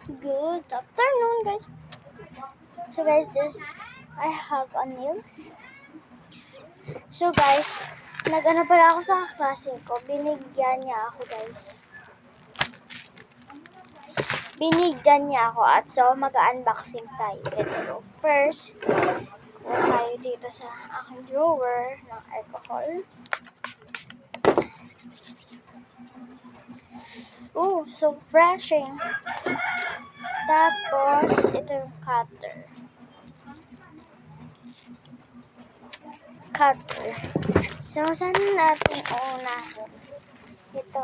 Good afternoon, guys. So, guys, I have a news. So, guys, nag-ano pala ako sa klase ko. Binigyan niya ako, guys. Binigyan niya ako at so, mag-unboxing tayo. Let's go. First, kuha tayo dito sa aking drawer ng alcohol. Oh, so refreshing. Tapos, ito yung cutter. So, saan natin uunahin? Ito.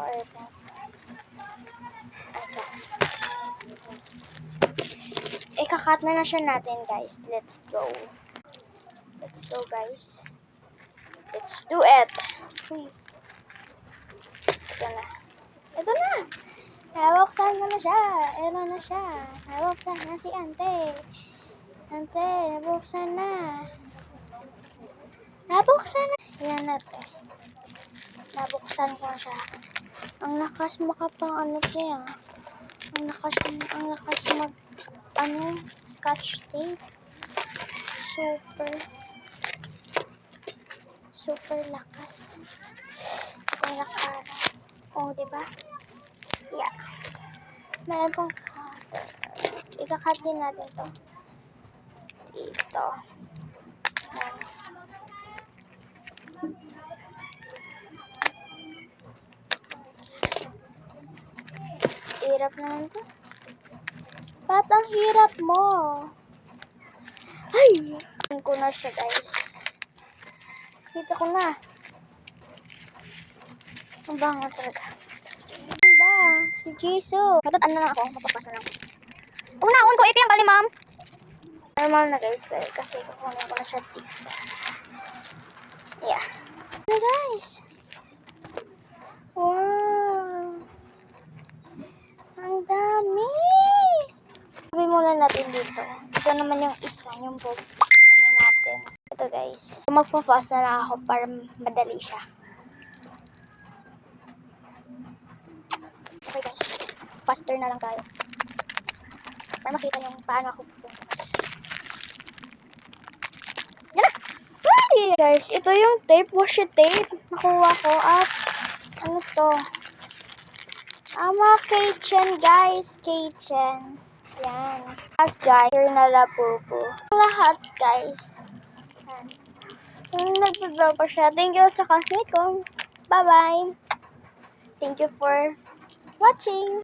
Ika-cut na siya natin, guys. Let's go. Let's go, guys. Let's do it. Uy. Ito na. Nabuksan ko na siya. Ito na siya. Nabuksan na si Ante. Ante, nabuksan na. Nabuksan na. Yan natin. Nabuksan ko siya. Ang lakas makapang ano siya. Ang lakas mag scotch tape. Super lakas. Ang lakas. Oh, diba? Yeah. Meron pang cutter. Ika-cut din natin to. Dito. Yan. Hirap naman to. Ba't ang hirap mo? Ay! Ko na siya, guys. Kita ko na. Ang bango talaga. Ganda. Si Jisoo. Matatan na ako. Mapapasa lang. Una-un ko. Ito yung bali, ma'am. Normal na, guys. Kasi kukunin ko na siya dito. Yeah. Ano, guys? Wow. Ang dami. Sabi muna natin dito. Ito naman yung isa. Yung book. Ano natin. Ito, guys. Magpa-fast na lang ako para madali siya. Okay, guys. Faster na lang tayo. Para makita yung paano ako bukas. Yan na! Ready! Guys, ito yung tape, washi tape. Nakuha ko at ano to? Mga keychain, guys. Keychain. Yan. As guys, here na la pupo. Lahat, guys. Yan. Nagbabaw pa siya. Thank you sa classmate ko. Bye-bye. Thank you for watching.